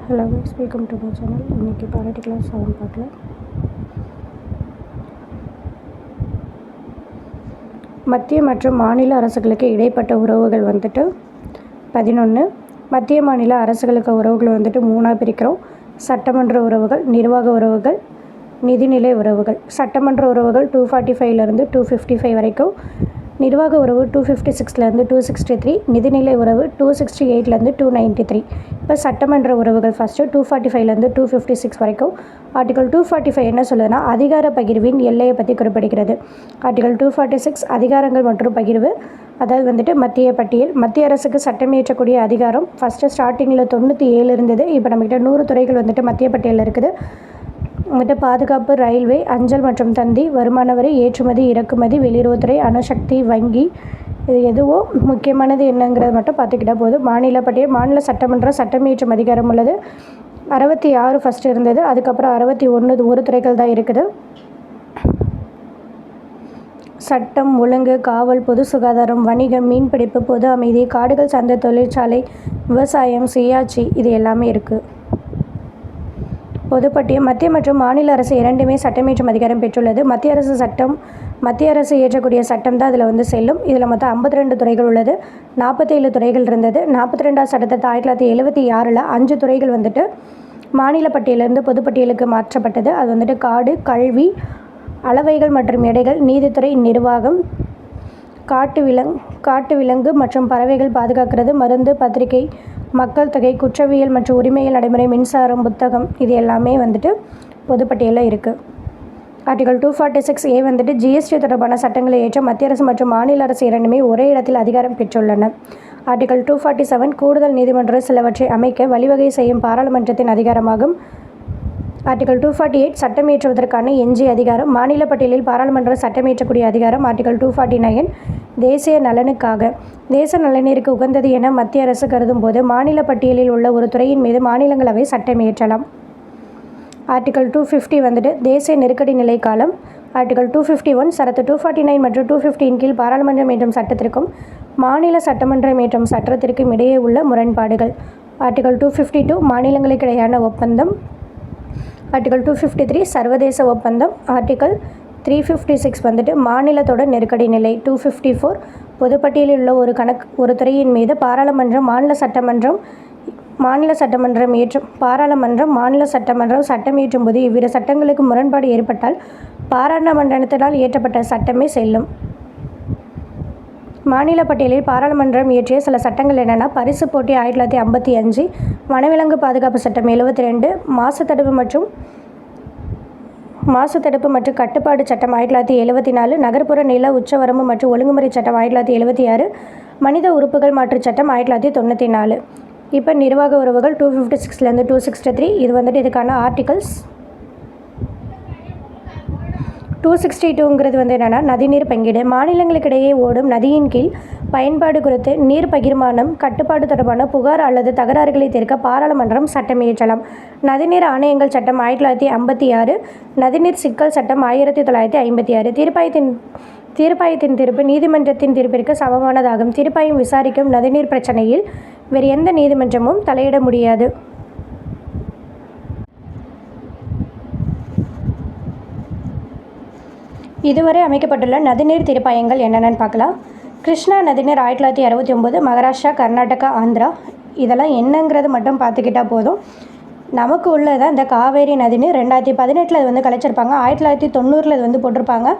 Hello guys, welcome to my channel. இன்றைக்கி polity class 7 பார்க்கலாம். மத்திய மற்றும் மாநில அரசுகளுக்கு இடைப்பட்ட உறவுகள் 11. மத்திய மாநில அரசுகளுக்கு உறவுகள் 3ஆக பிரிக்கிறோம். சட்டமன்ற உறவுகள், நிர்வாக உறவுகள், நிதிநிலை உறவுகள். சட்டமன்ற உறவுகள் 245 255 வரைக்கும், நிர்வாக உறவு 256 263, நிதிநிலை உறவு 268 293. இப்போ சட்டமன்ற உறவுகள் ஃபஸ்ட்டு 245 256 வரைக்கும். ஆர்டிகல் 245 என்ன சொல்லுதுன்னா, அதிகார பகிர்வின் எல்லையை பற்றி குறிப்பிடுகிறது. ஆர்டிகல் 246 அதிகாரங்கள் மற்றும் பகிர்வு, அதாவது மத்திய பட்டியல். மத்திய அரசுக்கு சட்டம் இயற்றக்கூடிய அதிகாரம் ஃபஸ்ட்டு ஸ்டார்டிங்கில் 97 இருந்தது. இப்போ நம்மகிட்ட 100 துறைகள் மத்திய பட்டியலில் இருக்குது. பாதுகாப்பு, ரயில்வே, அஞ்சல் மற்றும் தந்தி, வருமான வரி, ஏற்றுமதி, இறக்குமதி, வெளியுறவுத்துறை, அணுசக்தி, வங்கி. இது எதுவோ முக்கியமானது என்னங்கிறது மட்டும் பார்த்துக்கிட்டா போதும். மாநில பட்டியல். மாநில சட்டமன்றம் சட்டம் இயற்றும் அதிகாரம் உள்ளது. 66 ஃபஸ்ட்டு இருந்தது. அதுக்கப்புறம் 61 ஒரு துறைகள் தான் இருக்குது. சட்டம், ஒழுங்கு, காவல், பொது சுகாதாரம், வணிகம், மீன்பிடிப்பு, பொது அமைதி, காடுகள் சார்ந்த தொழிற்சாலை, விவசாயம், சுயாட்சி, இது எல்லாமே இருக்குது. பொதுப்பட்டியல். மத்திய மற்றும் மாநில அரசு இரண்டுமே சட்டமியற்றும் அதிகாரம் பெற்றுள்ளது. மத்திய அரசு இயற்றக்கூடிய சட்டம் தான் இதில் செல்லும். இதில் மொத்தம் 52 துறைகள் உள்ளது. 47 துறைகள் இருந்தது. 42வது சட்டத்தை 1976 5 துறைகள் மாநில பட்டியலிருந்து பொதுப்பட்டியலுக்கு மாற்றப்பட்டது. அது காடு, கல்வி, அளவைகள் மற்றும் எடைகள், நீதித்துறை, நிர்வாகம், காட்டு விலங்கு மற்றும் பறவைகள் பாதுகாக்கிறது, மருந்து, பத்திரிகை, மக்கள் தொகை, குற்றவியல் மற்றும் உரிமைகள் நடைமுறை, மின்சாரம், புத்தகம், இது எல்லாமே பொதுப்பட்டியலில் இருக்குது. ஆர்டிகல் 246A ஜிஎஸ்டி தொடர்பான சட்டங்களை ஏற்ற மத்திய அரசு மற்றும் மாநில அரசு இரண்டுமே ஒரே இடத்தில் அதிகாரம் பெற்றுள்ளன. ஆர்டிகல் 247 கூடுதல் நீதிமன்றம் சிலவற்றை அமைக்க வழிவகை செய்யும் பாராளுமன்றத்தின் அதிகாரமாகும். ஆர்டிகல் 248 சட்டம் இயற்றுவதற்கான எஞ்சிய அதிகாரம். மாநில பட்டியலில் பாராளுமன்றம் சட்டம் இயற்றக்கூடிய அதிகாரம். ஆர்டிகல் 249 தேசிய நலனுக்காக. தேச நலனிற்கு உகந்தது என மத்திய அரசு கருதும் போது மாநில பட்டியலில் உள்ள ஒரு துறையின் மீது மாநிலங்களவை சட்டம் இயற்றலாம். ஆர்டிகல் 250 தேசிய நெருக்கடி நிலை காலம். ஆர்டிகல் 251 சரத்து 249 மற்றும் 250 கீழ் பாராளுமன்றம் இயற்றும் சட்டத்திற்கும் மாநில சட்டமன்றம் இயற்றும் சட்டத்திற்கும் இடையே உள்ள முரண்பாடுகள். ஆர்டிகல் 252 மாநிலங்களுக்கிடையான ஒப்பந்தம். ஆர்டிகல் 253 சர்வதேச ஒப்பந்தம். ஆர்டிகல் 356 மாநிலத்தோட நெருக்கடி நிலை. 254 பொதுப்பட்டியலில் உள்ள ஒரு துறையின் மீது பாராளுமன்றம் மாநில சட்டமன்றம் சட்டம் இயற்றும் போது இவ்விரு சட்டங்களுக்கு முரண்பாடு ஏற்பட்டால் பாராளுமன்றத்தினால் இயற்றப்பட்ட சட்டமே செல்லும். மாநில பட்டியலில் பாராளுமன்றம் இயற்றிய சில சட்டங்கள் என்னென்னா, பரிசு போட்டி 1955, வனவிலங்கு பாதுகாப்பு சட்டம் 72, மாசுதடுப்பு மற்றும் கட்டுப்பாடு சட்டம் 1974, நகர்ப்புற நில உச்சவரம்பு மற்றும் ஒழுங்குமுறை சட்டம் 1976, மனித உறுப்புகள் மாற்று சட்டம் 1994. இப்போ நிர்வாக உறவுகள் 256 263. இது இதுக்கான ஆர்டிகல்ஸ். 262 என்னென்னா, நதிநீர் பங்கீடு. மாநிலங்களுக்கிடையே ஓடும் நதியின் கீழ் பயன்பாடு குறித்து நீர் பகிர்மானம் கட்டுப்பாடு தொடர்பான புகார் அல்லது தகராறுகளை தீர்க்க பாராளுமன்றம் சட்டம் இயற்றலாம். நதிநீர் ஆணையங்கள் சட்டம் 1956, நதிநீர் சிக்கல் சட்டம் 1956. தீர்ப்பாயத்தின் தீர்ப்பு நீதிமன்றத்தின் தீர்ப்பிற்கு சமமானதாகும். தீர்ப்பாயம் விசாரிக்கும் நதிநீர் பிரச்சனையில் வேறு எந்த நீதிமன்றமும் தலையிட முடியாது. இதுவரை அமைக்கப்பட்டுள்ள நதிநீர் தீர்ப்பாயங்கள் என்னென்னு பார்க்கலாம். கிருஷ்ணா நதிநீர் 1969, மகாராஷ்டிரா, கர்நாடகா, ஆந்திரா. இதெல்லாம் என்னங்கிறது மட்டும் பார்த்துக்கிட்டால் போதும். நமக்கு உள்ளதான் இந்த காவேரி நதிநீர். 2018 அது கலைச்சிருப்பாங்க. 1990 இது போட்டிருப்பாங்க.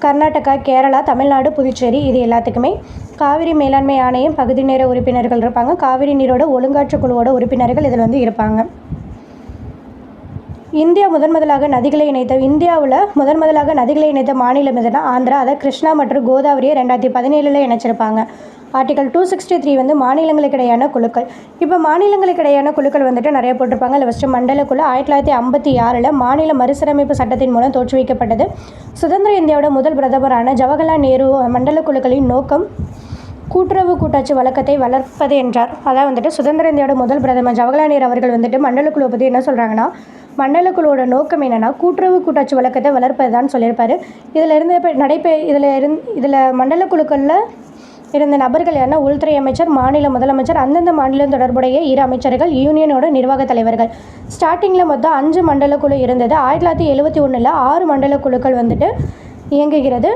கர்நாடகா, கேரளா, தமிழ்நாடு, புதுச்சேரி, இது எல்லாத்துக்குமே காவிரி மேலாண்மை ஆணையம் பகுதி நேர உறுப்பினர்கள் இருப்பாங்க. காவிரி நீரோட ஒழுங்காற்று குழுவோட உறுப்பினர்கள் இதில் இருப்பாங்க. இந்தியாவில் முதன் முதலாக நதிகளை இணைத்த மாநிலம் எதுனா ஆந்திரா. அதை கிருஷ்ணா மற்றும் கோதாவரியை 2017 இணைச்சிருப்பாங்க. ஆர்டிகல் 263 மாநிலங்களுக்கிடையான குழுக்கள். இப்போ மாநிலங்களுக்கிடையான குழுக்கள் நிறைய போட்டிருப்பாங்க. அதில் ஃபஸ்ட்டு மண்டல குழு 1956 மாநில மறுசீரமைப்பு சட்டத்தின் மூலம் தோற்றுவிக்கப்பட்டது. சுதந்திர இந்தியாவோட முதல் பிரதமரான ஜவஹர்லால் நேரு மண்டல குழுக்களின் நோக்கம் கூட்டுறவு கூட்டாட்சி வழக்கத்தை வளர்ப்பது என்றார். அதான் சுதந்திர இந்தியாவோட முதல் பிரதமர் ஜவஹர்லால் நேரு அவர்கள் மண்டல குழுவை பற்றி என்ன சொல்கிறாங்கன்னா, மண்டல குழுவோட நோக்கம் என்னென்னா கூட்டுறவு கூட்டாட்சி வழக்கத்தை வளர்ப்பது தான் சொல்லியிருப்பார். இதில் மண்டல குழுக்களில் இருந்த நபர்கள் யாருன்னா உள்துறை அமைச்சர், மாநில முதலமைச்சர், அந்தந்த மாநிலம் தொடர்புடைய இரு அமைச்சர்கள், யூனியனோட நிர்வாகத் தலைவர்கள். ஸ்டார்டிங்கில் மொத்தம் 5 மண்டல குழு இருந்தது. 1971 6 மண்டல குழுக்கள் வந்துட்டு இயங்குகிறது.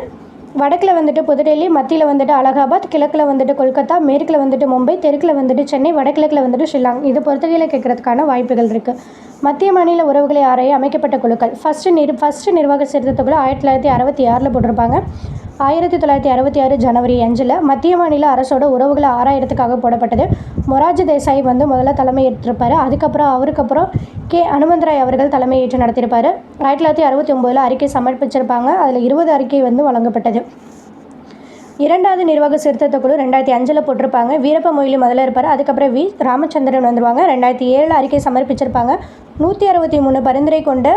வடக்கில் வந்துட்டு புதுடெல்லி, மத்தியில் வந்துட்டு அலகாபாத், கிழக்கில் வந்துட்டு கொல்கத்தா, மேற்கில் வந்துட்டு மும்பை, தெற்கில் வந்துட்டு சென்னை, வடகிழக்கில் வந்துட்டு ஷில்லாங். இது பொறுத்தகையில் கேட்கறதுக்கான வாய்ப்புகள் இருக்குது. மத்திய மாநில உறவுகளை ஆராய அமைக்கப்பட்ட குழுக்கள். ஃபஸ்ட்டு நிர்வாக சீர்திருத்த குழு 1966 போட்டிருப்பாங்க. 1966 ஜனவரி 5 மத்திய மாநில அரசோட உறவுகளை ஆராயறதுக்காக போடப்பட்டது. மொரார்ஜி தேசாய் வந்து முதல்ல தலைமையேற்றிருப்பார். அவருக்கப்புறம் கே. அனுமந்தராய் அவர்கள் தலைமையேற்று நடத்தியிருப்பார். 1969 அறிக்கை சமர்ப்பிச்சிருப்பாங்க. அதில் 20 அறிக்கை வந்து வழங்கப்பட்டது. இரண்டாவது நிர்வாக சீர்திருத்த குழு 2005 போட்டிருப்பாங்க. வீரப்ப மொய்லி முதல்ல இருப்பார். அதுக்கப்புறம் வி. ராமச்சந்திரன் வந்துருவாங்க. 2007 அறிக்கை சமர்ப்பிச்சிருப்பாங்க. 163 பரிந்துரை கொண்ட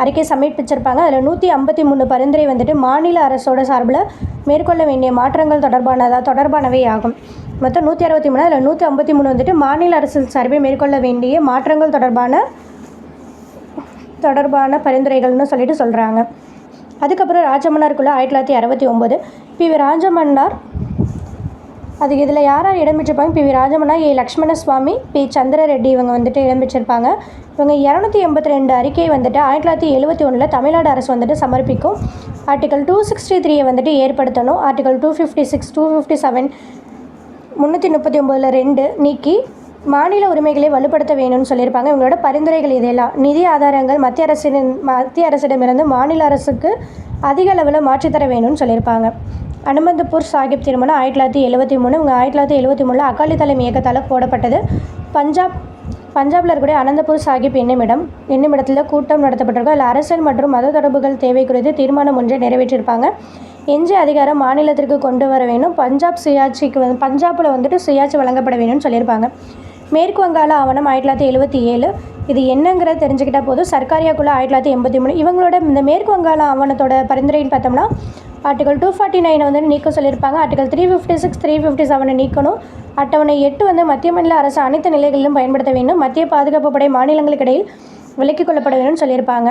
அறிக்கை சமர்ப்பிச்சிருப்பாங்க. அதில் 153 பரிந்துரை வந்துட்டு மாநில அரசோட சார்பில் மேற்கொள்ள வேண்டிய மாற்றங்கள் தொடர்பானவை ஆகும். மொத்தம் 163, அதில் 153 வந்துட்டு மாநில அரசு சார்பில் மேற்கொள்ள வேண்டிய மாற்றங்கள் தொடர்பான பரிந்துரைகள்னு சொல்லிட்டு சொல்கிறாங்க. அதுக்கப்புறம் ராஜமன்னார் குழு 1969. பி.வி. ராஜமன்னார் அதுக்கு இதில் யார் இடம்பெற்றிருப்பாங்க? பி.வி. ராஜமன்னார், ஏ. லக்ஷ்மண சுவாமி, பி. சந்திர ரெட்டி இவங்க வந்துட்டு இடம்பெற்றிருப்பாங்க. இவங்க 282 அறிக்கை வந்துட்டு 1971 தமிழ்நாடு அரசு வந்துட்டு சமர்ப்பிக்கும். ஆர்டிகல் 263 வந்துட்டு ஏற்படுத்தணும். ஆர்டிகல் 256, 257, 339 2 நீக்கி மாநில உரிமைகளை வலுப்படுத்த வேணும்னு சொல்லியிருப்பாங்க. இவங்களோட பரிந்துரைகள் இதெல்லாம். நிதி ஆதாரங்கள் மத்திய அரசிடமிருந்து மாநில அரசுக்கு அதிக அளவில் மாற்றித்தர வேணும்னு சொல்லியிருப்பாங்க. அனுமந்தபூர் சாஹிப் திருமணம் 1973. இவங்க 1973 அகாலி தலைமை இயக்கத்தால் போடப்பட்டது. பஞ்சாபில் இருக்கக்கூடிய அனந்தபூர் சாஹிப் என்னுமிடத்தில் கூட்டம் நடத்தப்பட்டிருக்கும். அதில் அரசியல் மற்றும் மத தொடர்புகள் தேவை குறித்து தீர்மானம் ஒன்றை நிறைவேற்றியிருப்பாங்க. எஞ்சிய அதிகாரம் மாநிலத்திற்கு கொண்டு வர வேணும். பஞ்சாபில் வந்துட்டு சுயாட்சி வழங்கப்பட வேணும்னு சொல்லியிருப்பாங்க. மேற்கு வங்காள ஆவணம் 1977. இது என்னங்கிறத தெரிஞ்சுக்கிட்டால் போதும். சர்க்காரியா குழு 1983. இவங்களோட இந்த மேற்கு வங்காள ஆவணத்தோட பரிந்துரைன்னு பார்த்தோம்னா ஆர்டிகல் 249 வந்து நீக்க சொல்லியிருப்பாங்க. ஆர்டிகல் 356, 357 நீக்கணும். அட்டவணை 8 வந்து மத்திய மாநில அரசு அனைத்து நிலைகளிலும் பயன்படுத்த வேண்டும். மத்திய பாதுகாப்பு படை மாநிலங்களுக்கு இடையில் விலக்கிக் கொள்ளப்பட வேணும்னு சொல்லியிருப்பாங்க.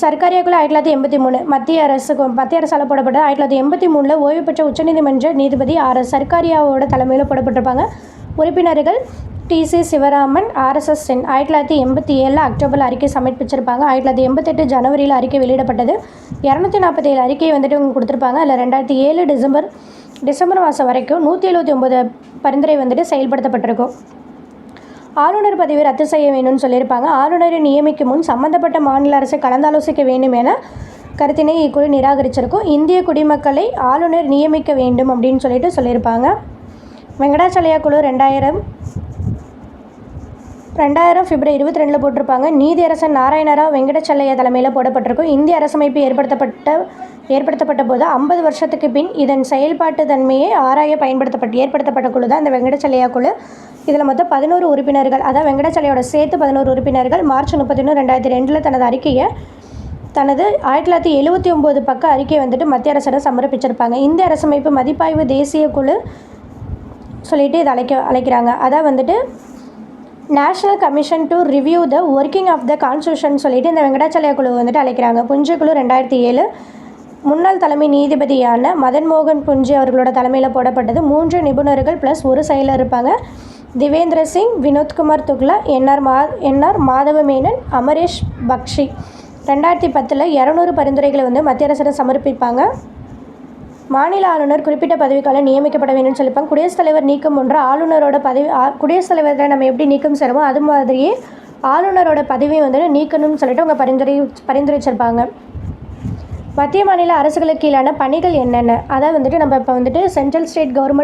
சர்க்காரியா குழு 1983 மத்திய அரசால் போடப்பட்டது. 1983 ஓய்வு பெற்ற உச்சநீதிமன்ற நீதிபதி R.S. சர்க்காரியாவோட தலைமையில் போடப்பட்டிருப்பாங்க. உறுப்பினர்கள் டி.சி. சிவராமன், RSS சென். 1987 அக்டோபரில் அறிக்கை சமர்ப்பிச்சிருப்பாங்க. 1988 ஜனவரியில் அறிக்கை வெளியிடப்பட்டது. 247 அறிக்கை வந்துட்டு இவங்க கொடுத்துருப்பாங்க. அதில் 2007 டிசம்பர் மாதம் வரைக்கும் 179 பரிந்துரை வந்துட்டு செயல்படுத்தப்பட்டிருக்கும். ஆளுநர் பதவி ரத்து செய்ய வேணும்னு சொல்லியிருப்பாங்க. ஆளுநரை நியமிக்கும் முன் சம்பந்தப்பட்ட மாநில அரசை கலந்தாலோசிக்க வேண்டும் என கருத்தினை இக்குழு நிராகரிச்சிருக்கும். இந்திய குடிமக்களை ஆளுநர் நியமிக்க வேண்டும் அப்படின்னு சொல்லியிருப்பாங்க. வெங்கடாச்சலையா குழு 2000 பிப்ரவரி 22 போட்டிருப்பாங்க. நீதியரசர் நாராயணராவ் வெங்கடாச்சலையா தலைமையில் போடப்பட்டிருக்கும். இந்திய அரசமைப்பு ஏற்படுத்தப்பட்ட போது 50 வருஷத்துக்கு பின் இதன் செயல்பாட்டு தன்மையை ஆராய ஏற்படுத்தப்பட்ட குழு தான் இந்த வெங்கடாச்சலையா குழு. இதில் மொத்தம் 11 உறுப்பினர்கள், அதாவது வெங்கடாச்சலையோட சேர்த்து 11 உறுப்பினர்கள் மார்ச் 31, 2002 தனது அறிக்கையை 1979 பக்க அறிக்கை வந்துட்டு மத்திய அரசிடம் சமர்ப்பிச்சிருப்பாங்க. இந்திய அரசமைப்பு மதிப்பாய்வு தேசிய குழு சொல்லிட்டு இதை அழைக்கிறாங்க. அதான் வந்துட்டு national commission to review the working of the constitution சொல்லிட்டு இந்த வெங்கடாச்சலையா குழு வந்துட்டு அழைக்கிறாங்க. புஞ்ச குழு 2007 முன்னாள் தலைமை நீதிபதியான மதன் மோகன் புஞ்சி அவர்களோட தலைமையில் போடப்பட்டது. 3 நிபுணர்கள் ப்ளஸ் 1 செயலர் இருப்பாங்க. திவேந்திர சிங், வினோத்குமார் துக்லா, என்ஆர் மாதவ மேனன், அமரேஷ் பக்ஷி. 2010 200 பரிந்துரைகளை வந்து மத்திய அரசிடம் சமர்ப்பிப்பாங்க. மாநில ஆளுநர் குறிப்பிட்ட பதவிக்காலம் நியமிக்கப்பட வேணும்னு சொல்லியிருப்பாங்க. குடியரசுத் தலைவர் நீக்கம் ஒன்று ஆளுநரோட பதவி குடியரசுத் தலைவரை நம்ம எப்படி நீக்கம் செய்கிறோமோ அது மாதிரியே ஆளுநரோட பதவியை வந்துட்டு நீக்கணும்னு சொல்லிட்டு அவங்க பரிந்துரைச்சிருப்பாங்க. மத்திய மாநில அரசுகளுக்கு கீழான பணிகள் என்னென்ன, அதாவது வந்துட்டு நம்ம இப்போ வந்துட்டு சென்ட்ரல் ஸ்டேட் கவர்மெண்ட்